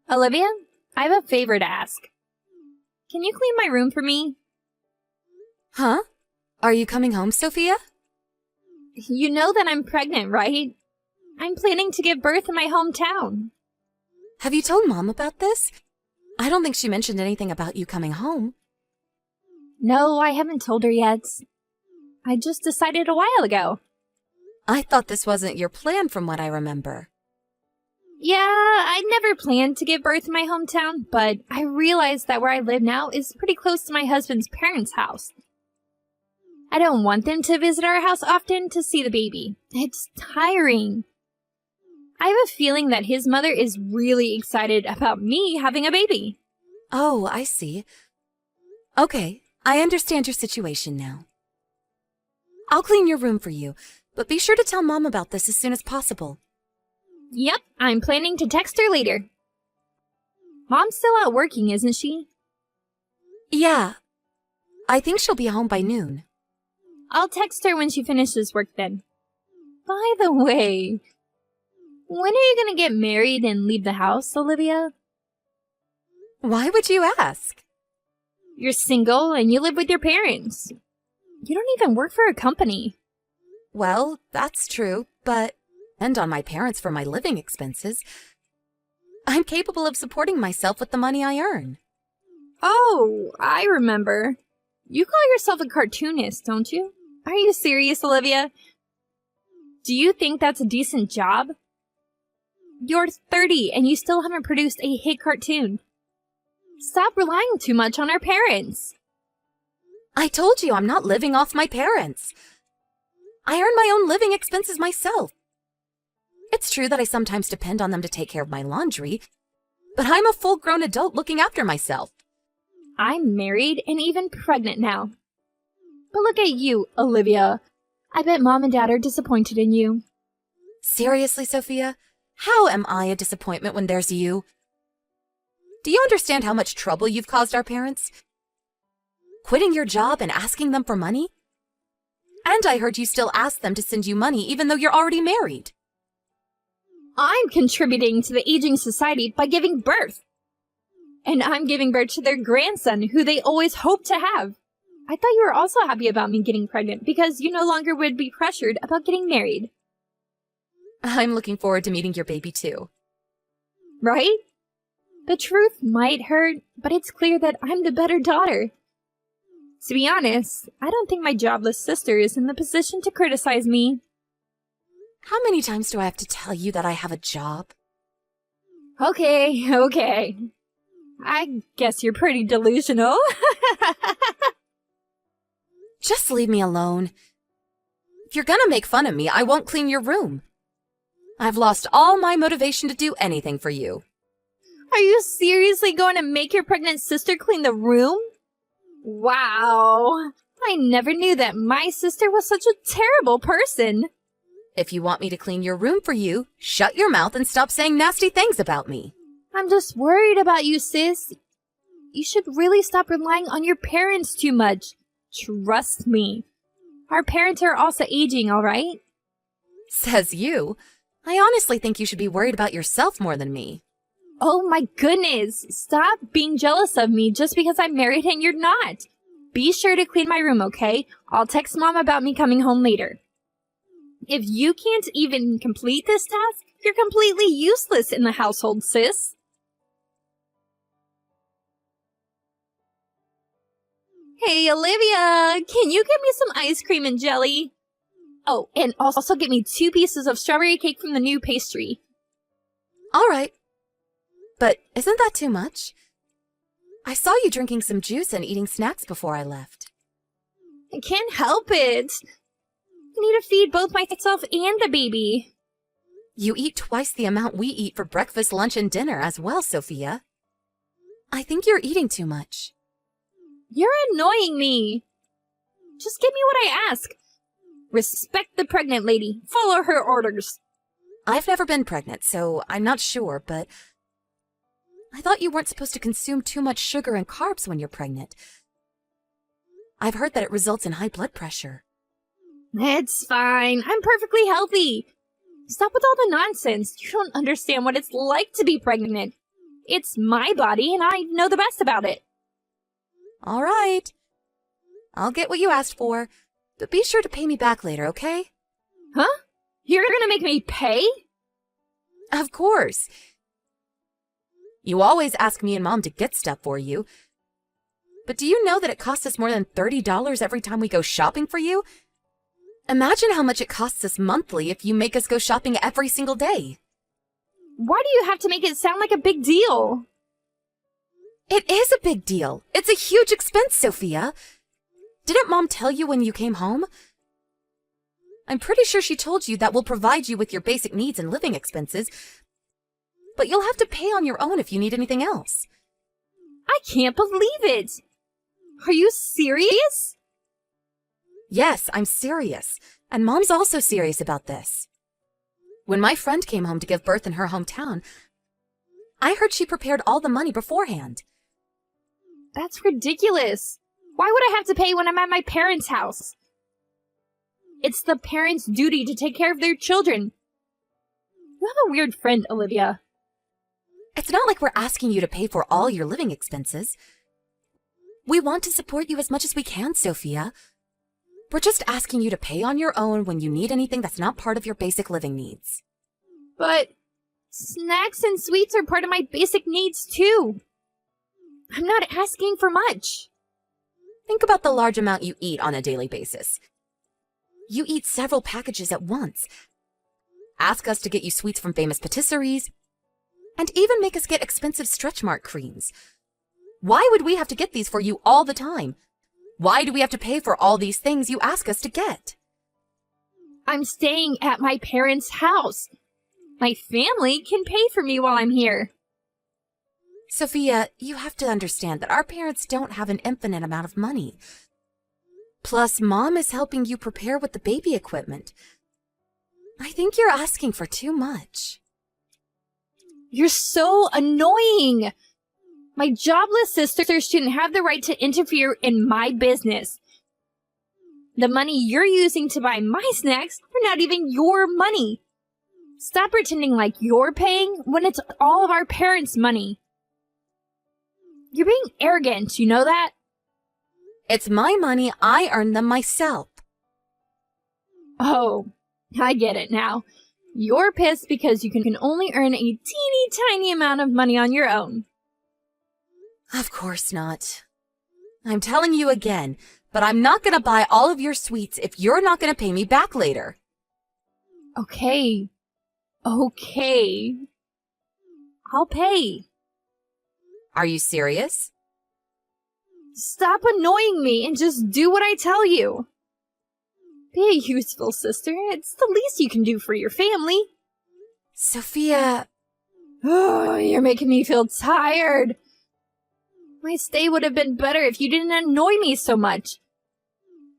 Olivia, I have a favor to ask. Can you clean my room for me? Huh? Are you coming home, Sophia? You know that I'm pregnant, right? I'm planning to give birth in my hometown. Have you told Mom about this? I don't think she mentioned anything about you coming home. No, I haven't told her yet. I just decided a while ago. I thought this wasn't your plan from what I remember. Yeah, I never planned to give birth in my hometown, but I realized that where I live now is pretty close to my husband's parents' house. I don't want them to visit our house often to see the baby. It's tiring. I have a feeling that his mother is really excited about me having a baby. Oh, I see. Okay, I understand your situation now. I'll clean your room for you, but be sure to tell Mom about this as soon as possible. Yep, I'm planning to text her later. Mom's still out working, isn't she? Yeah. I think she'll be home by noon. I'll text her when she finishes work then. By the way, when are you gonna get married and leave the house, Olivia? Why would you ask? You're single and you live with your parents. You don't even work for a company. Well, that's true, but depend on my parents for my living expenses. I'm capable of supporting myself with the money I earn. Oh, I remember. You call yourself a cartoonist, don't you? Are you serious, Olivia? Do you think that's a decent job? You're 30 and you still haven't produced a hit cartoon. Stop relying too much on our parents. I told you I'm not living off my parents. I earn my own living expenses myself. It's true that I sometimes depend on them to take care of my laundry, but I'm a full-grown adult looking after myself. I'm married and even pregnant now. But look at you, Olivia. I bet Mom and Dad are disappointed in you. Seriously, Sophia? How am I a disappointment when there's you? Do you understand how much trouble you've caused our parents? Quitting your job and asking them for money? And I heard you still ask them to send you money even though you're already married. I'm contributing to the aging society by giving birth. And I'm giving birth to their grandson, who they always hoped to have. I thought you were also happy about me getting pregnant because you no longer would be pressured about getting married. I'm looking forward to meeting your baby too. Right? The truth might hurt, but it's clear that I'm the better daughter. To be honest, I don't think my jobless sister is in the position to criticize me. How many times do I have to tell you that I have a job? Okay. I guess you're pretty delusional. Just leave me alone. If you're gonna make fun of me, I won't clean your room. I've lost all my motivation to do anything for you. Are you seriously going to make your pregnant sister clean the room? Wow. I never knew that my sister was such a terrible person. If you want me to clean your room for you, shut your mouth and stop saying nasty things about me. I'm just worried about you, sis. You should really stop relying on your parents too much. Trust me. Our parents are also aging, all right? Says you. I honestly think you should be worried about yourself more than me. Oh my goodness. Stop being jealous of me just because I'm married and you're not. Be sure to clean my room, okay? I'll text Mom about me coming home later. If you can't even complete this task, you're completely useless in the household, sis. Hey, Olivia, can you get me some ice cream and jelly? Oh, and also get me 2 pieces of strawberry cake from the new pastry. All right. But isn't that too much? I saw you drinking some juice and eating snacks before I left. I can't help it. I need to feed both myself and the baby. You eat twice the amount we eat for breakfast, lunch, and dinner as well, Sophia. I think you're eating too much. You're annoying me. Just give me what I ask. Respect the pregnant lady. Follow her orders. I've never been pregnant, so I'm not sure, but I thought you weren't supposed to consume too much sugar and carbs when you're pregnant. I've heard that it results in high blood pressure. It's fine. I'm perfectly healthy. Stop with all the nonsense. You don't understand what it's like to be pregnant. It's my body, and I know the best about it. All right. I'll get what you asked for, but be sure to pay me back later, okay? Huh? You're gonna make me pay? Of course. You always ask me and Mom to get stuff for you. But do you know that it costs us more than $30 every time we go shopping for you? Imagine how much it costs us monthly if you make us go shopping every single day. Why do you have to make it sound like a big deal? It is a big deal. It's a huge expense, Sophia. Didn't Mom tell you when you came home? I'm pretty sure she told you that we'll provide you with your basic needs and living expenses, but you'll have to pay on your own if you need anything else. I can't believe it! Are you serious? Yes, I'm serious, and Mom's also serious about this. When my friend came home to give birth in her hometown, I heard she prepared all the money beforehand. That's ridiculous. Why would I have to pay when I'm at my parents' house? It's the parents' duty to take care of their children. You have a weird friend, Olivia. It's not like we're asking you to pay for all your living expenses. We want to support you as much as we can, Sophia. We're just asking you to pay on your own when you need anything that's not part of your basic living needs. But snacks and sweets are part of my basic needs, too. I'm not asking for much. Think about the large amount you eat on a daily basis. You eat several packages at once. Ask us to get you sweets from famous patisseries, and even make us get expensive stretch mark creams. Why would we have to get these for you all the time? Why do we have to pay for all these things you ask us to get? I'm staying at my parents' house. My family can pay for me while I'm here. Sophia, you have to understand that our parents don't have an infinite amount of money. Plus, Mom is helping you prepare with the baby equipment. I think you're asking for too much. You're so annoying! My jobless sister shouldn't have the right to interfere in my business. The money you're using to buy my snacks are not even your money. Stop pretending like you're paying when it's all of our parents' money. You're being arrogant, you know that? It's my money. I earned them myself. Oh, I get it now. You're pissed because you can only earn a teeny tiny amount of money on your own. Of course not. I'm telling you again, but I'm not going to buy all of your sweets if you're not going to pay me back later. Okay. Okay. I'll pay. Are you serious? Stop annoying me and just do what I tell you. Be a useful sister. It's the least you can do for your family. Sophia... Oh, you're making me feel tired. My stay would have been better if you didn't annoy me so much.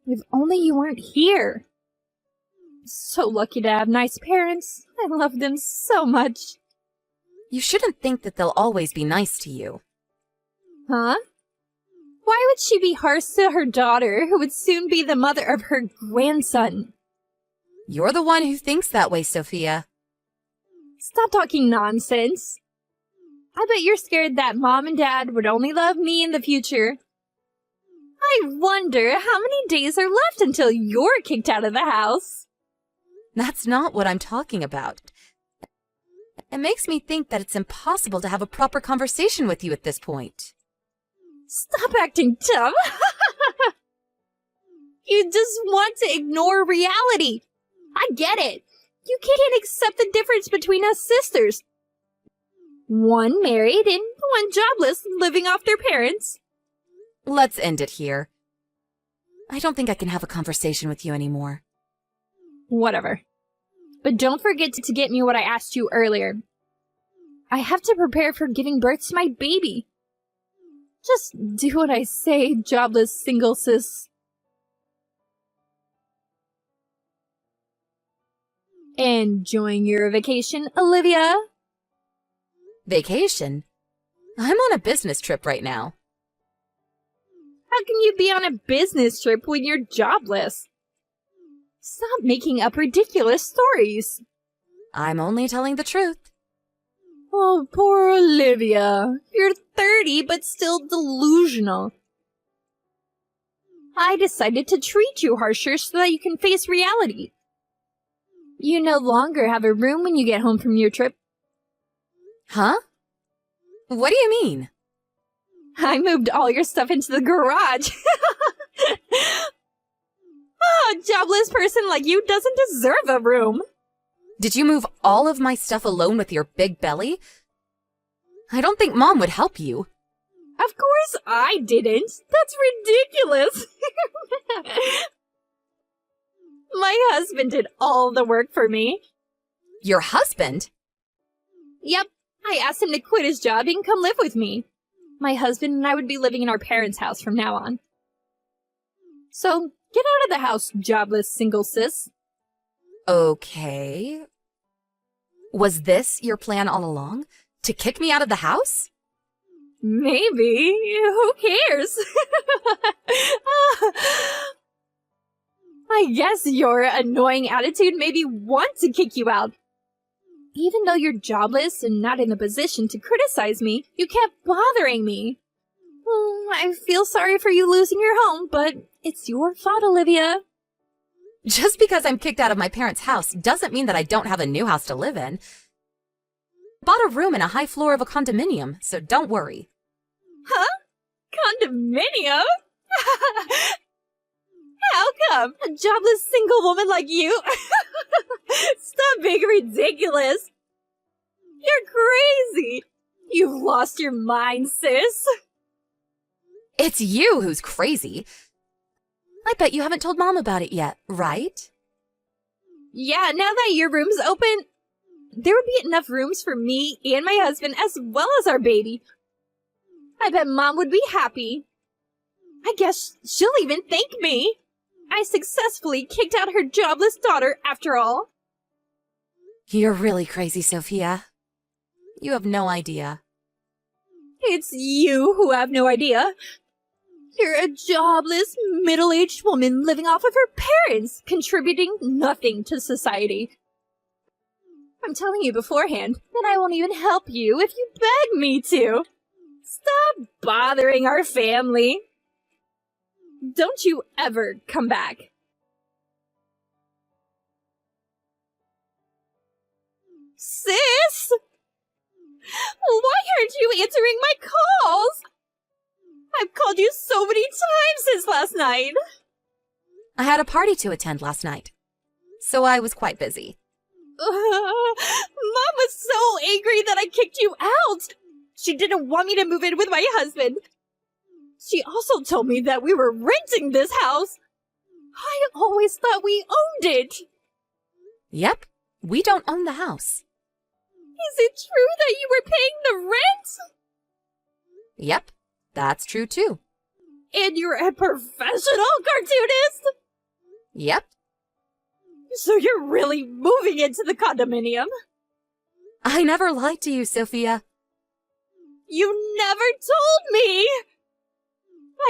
If only you weren't here. So lucky to have nice parents. I love them so much. You shouldn't think that they'll always be nice to you. Huh? Why would she be harsh to her daughter, who would soon be the mother of her grandson? You're the one who thinks that way, Sophia. Stop talking nonsense. I bet you're scared that Mom and Dad would only love me in the future. I wonder how many days are left until you're kicked out of the house. That's not what I'm talking about. It makes me think that it's impossible to have a proper conversation with you at this point. Stop acting dumb. You just want to ignore reality. I get it. You can't accept the difference between us sisters. One married and one jobless, living off their parents. Let's end it here. I don't think I can have a conversation with you anymore. Whatever. But don't forget to get me what I asked you earlier. I have to prepare for giving birth to my baby. Just do what I say, jobless single sis. Enjoying your vacation, Olivia? Vacation? I'm on a business trip right now. How can you be on a business trip when you're jobless? Stop making up ridiculous stories. I'm only telling the truth. Oh, poor Olivia. You're 30, but still delusional. I decided to treat you harsher so that you can face reality. You no longer have a room when you get home from your trip. Huh? What do you mean? I moved all your stuff into the garage. A jobless person like you doesn't deserve a room. Did you move all of my stuff alone with your big belly? I don't think Mom would help you. Of course I didn't. That's ridiculous. My husband did all the work for me. Your husband? Yep, I asked him to quit his job and come live with me. My husband and I would be living in our parents' house from now on. So, get out of the house, jobless single sis. Okay. Was this your plan all along? To kick me out of the house? Maybe. Who cares? I guess your annoying attitude made me want to kick you out. Even though you're jobless and not in a position to criticize me, you kept bothering me. I feel sorry for you losing your home, but it's your fault, Olivia. Just because I'm kicked out of my parents' house doesn't mean that I don't have a new house to live in. Bought a room in a high floor of a condominium, so don't worry. Huh? Condominium? How come? A jobless single woman like you? Stop being ridiculous. You're crazy. You've lost your mind, sis. It's you who's crazy. I bet you haven't told Mom about it yet, right? Yeah, now that your room's open, there would be enough rooms for me and my husband as well as our baby. I bet Mom would be happy. I guess she'll even thank me. I successfully kicked out her jobless daughter after all. You're really crazy, Sophia. You have no idea. It's you who have no idea. You're a jobless, middle-aged woman living off of her parents, contributing nothing to society. I'm telling you beforehand that I won't even help you if you beg me to. Stop bothering our family. Don't you ever come back. Sis! Why aren't you answering my calls? I've called you so many times since last night. I had a party to attend last night, so I was quite busy. Mom was so angry that I kicked you out. She didn't want me to move in with my husband. She also told me that we were renting this house. I always thought we owned it. Yep, we don't own the house. Is it true that you were paying the rent? Yep, that's true too. And you're a professional cartoonist? Yep. So you're really moving into the condominium? I never lied to you, Sophia. You never told me!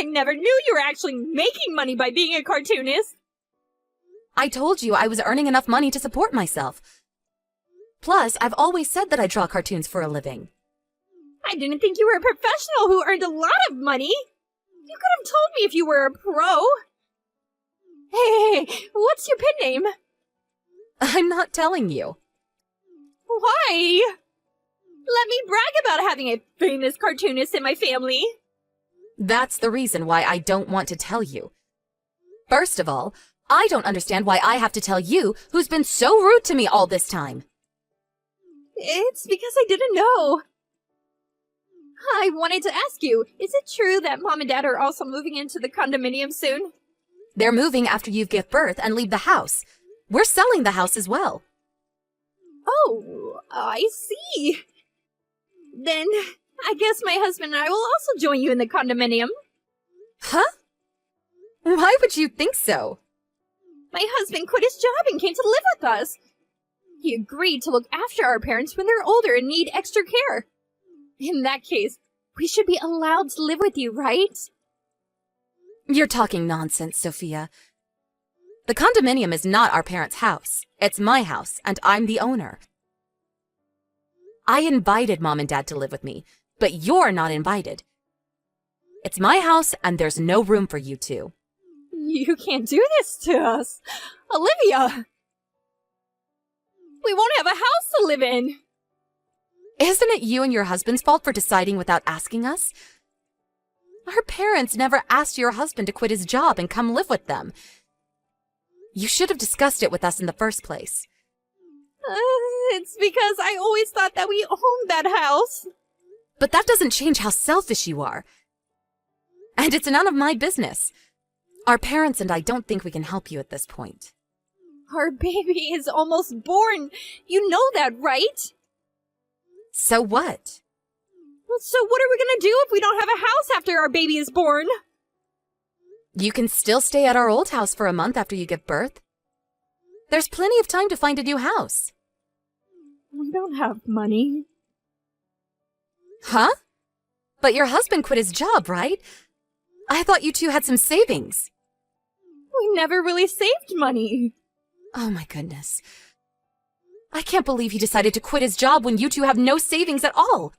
I never knew you were actually making money by being a cartoonist. I told you I was earning enough money to support myself. Plus, I've always said that I draw cartoons for a living. I didn't think you were a professional who earned a lot of money. You could have told me if you were a pro. Hey, what's your pen name? I'm not telling you. Why? Let me brag about having a famous cartoonist in my family. That's the reason why I don't want to tell you. First of all, I don't understand why I have to tell you, who's been so rude to me all this time. It's because I didn't know. I wanted to ask you, is it true that Mom and Dad are also moving into the condominium soon? They're moving after you give birth and leave the house. We're selling the house as well. Oh, I see. Then I guess my husband and I will also join you in the condominium. Huh? Why would you think so? My husband quit his job and came to live with us. He agreed to look after our parents when they're older and need extra care. In that case, we should be allowed to live with you, right? You're talking nonsense, Sophia. The condominium is not our parents' house. It's my house, and I'm the owner. I invited Mom and Dad to live with me, but you're not invited. It's my house, and there's no room for you two. You can't do this to us. Olivia! We won't have a house to live in. Isn't it you and your husband's fault for deciding without asking us? Our parents never asked your husband to quit his job and come live with them. You should have discussed it with us in the first place. It's because I always thought that we owned that house. But that doesn't change how selfish you are. And it's none of my business. Our parents and I don't think we can help you at this point. Our baby is almost born. You know that, right? So what? So what are we gonna do if we don't have a house after our baby is born? You can still stay at our old house for a month after you give birth. There's plenty of time to find a new house. We don't have money. Huh? But your husband quit his job, right? I thought you two had some savings. We never really saved money. Oh my goodness. I can't believe he decided to quit his job when you two have no savings at all.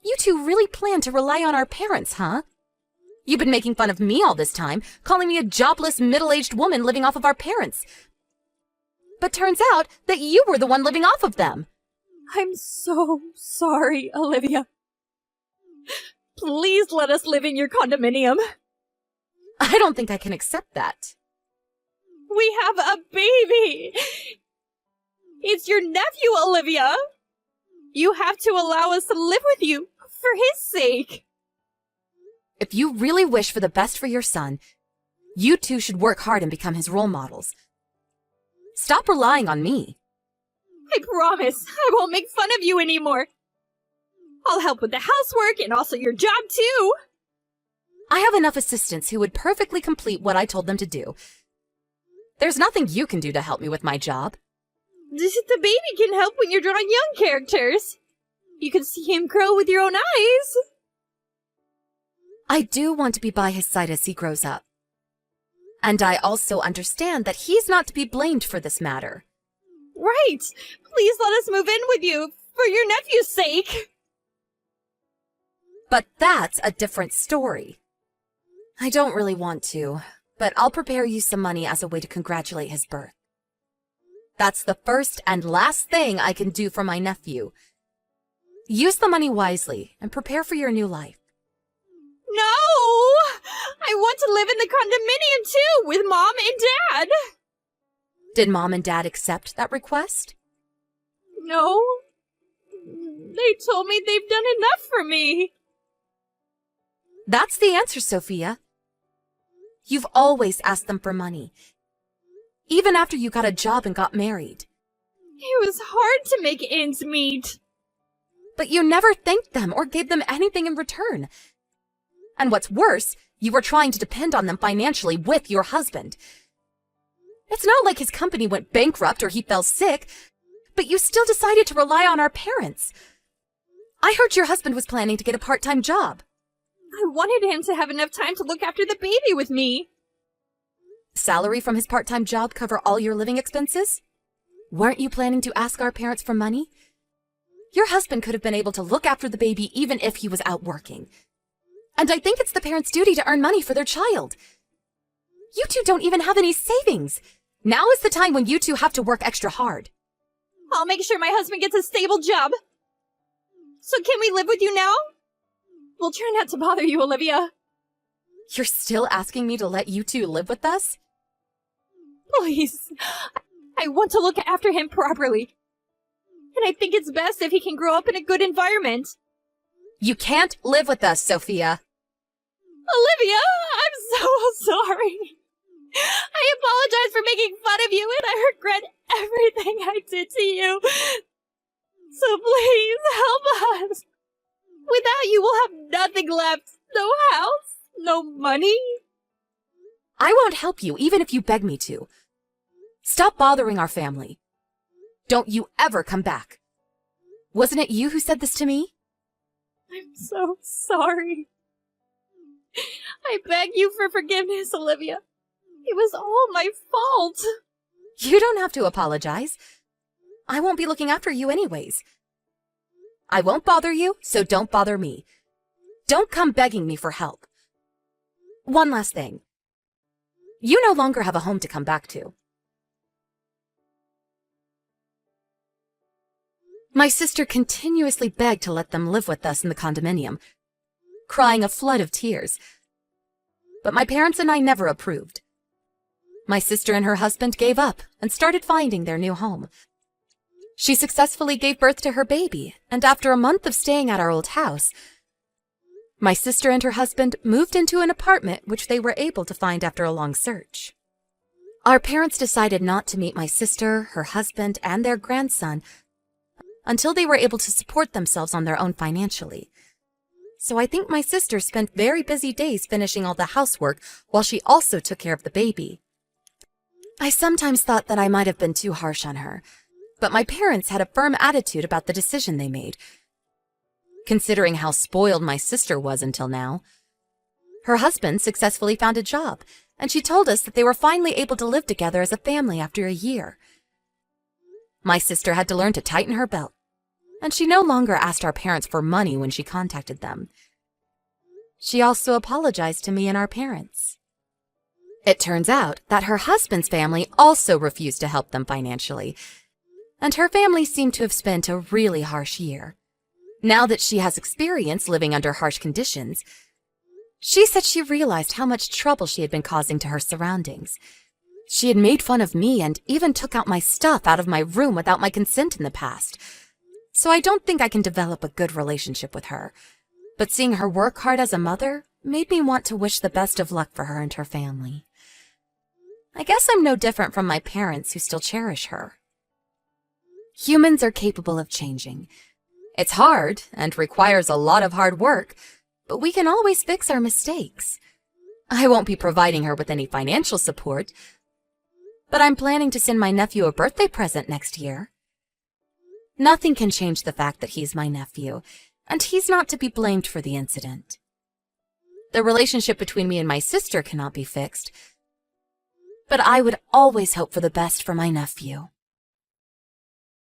You two really plan to rely on our parents, huh? You've been making fun of me all this time, calling me a jobless, middle-aged woman living off of our parents. But turns out that you were the one living off of them. I'm so sorry, Olivia. Please let us live in your condominium. I don't think I can accept that. We have a baby. It's your nephew, Olivia. You have to allow us to live with you for his sake. If you really wish for the best for your son, you two should work hard and become his role models. Stop relying on me. I promise I won't make fun of you anymore. I'll help with the housework and also your job too. I have enough assistants who would perfectly complete what I told them to do. There's nothing you can do to help me with my job. The baby can help when you're drawing young characters. You can see him grow with your own eyes. I do want to be by his side as he grows up. And I also understand that he's not to be blamed for this matter. Right. Please let us move in with you for your nephew's sake. But that's a different story. I don't really want to, but I'll prepare you some money as a way to congratulate his birth. That's the first and last thing I can do for my nephew. Use the money wisely and prepare for your new life. No! I want to live in the condominium too, with Mom and Dad. Did Mom and Dad accept that request? No. They told me they've done enough for me. That's the answer, Sophia. You've always asked them for money, even after you got a job and got married. It was hard to make ends meet. But you never thanked them or gave them anything in return. And what's worse, you were trying to depend on them financially with your husband. It's not like his company went bankrupt or he fell sick, but you still decided to rely on our parents. I heard your husband was planning to get a part-time job. I wanted him to have enough time to look after the baby with me. Salary from his part-time job cover all your living expenses? Weren't you planning to ask our parents for money? Your husband could have been able to look after the baby even if he was out working. And I think it's the parents' duty to earn money for their child. You two don't even have any savings. Now is the time when you two have to work extra hard. I'll make sure my husband gets a stable job. So can we live with you now? We'll try not to bother you, Olivia. You're still asking me to let you two live with us? Please. I want to look after him properly. And I think it's best if he can grow up in a good environment. You can't live with us, Sophia. Olivia, I'm so sorry. I apologize for making fun of you, and I regret everything I did to you. So please, help us. Without you, we'll have nothing left. No house, no money. I won't help you, even if you beg me to. Stop bothering our family. Don't you ever come back. Wasn't it you who said this to me? I'm so sorry. I beg you for forgiveness, Olivia. It was all my fault. You don't have to apologize. I won't be looking after you anyways. I won't bother you, so don't bother me. Don't come begging me for help. One last thing. You no longer have a home to come back to. My sister continuously begged to let them live with us in the condominium, crying a flood of tears. But my parents and I never approved. My sister and her husband gave up and started finding their new home. She successfully gave birth to her baby, and after a month of staying at our old house, my sister and her husband moved into an apartment which they were able to find after a long search. Our parents decided not to meet my sister, her husband, and their grandson until they were able to support themselves on their own financially. So I think my sister spent very busy days finishing all the housework while she also took care of the baby. I sometimes thought that I might have been too harsh on her, but my parents had a firm attitude about the decision they made. Considering how spoiled my sister was until now, her husband successfully found a job, and she told us that they were finally able to live together as a family after a year. My sister had to learn to tighten her belt, and she no longer asked our parents for money when she contacted them. She also apologized to me and our parents. It turns out that her husband's family also refused to help them financially, and her family seemed to have spent a really harsh year. Now that she has experience living under harsh conditions, she said she realized how much trouble she had been causing to her surroundings. She had made fun of me and even took out my stuff out of my room without my consent in the past. So I don't think I can develop a good relationship with her. But seeing her work hard as a mother made me want to wish the best of luck for her and her family. I guess I'm no different from my parents who still cherish her. Humans are capable of changing. It's hard and requires a lot of hard work, but we can always fix our mistakes. I won't be providing her with any financial support, but I'm planning to send my nephew a birthday present next year. Nothing can change the fact that he's my nephew, and he's not to be blamed for the incident. The relationship between me and my sister cannot be fixed, but I would always hope for the best for my nephew.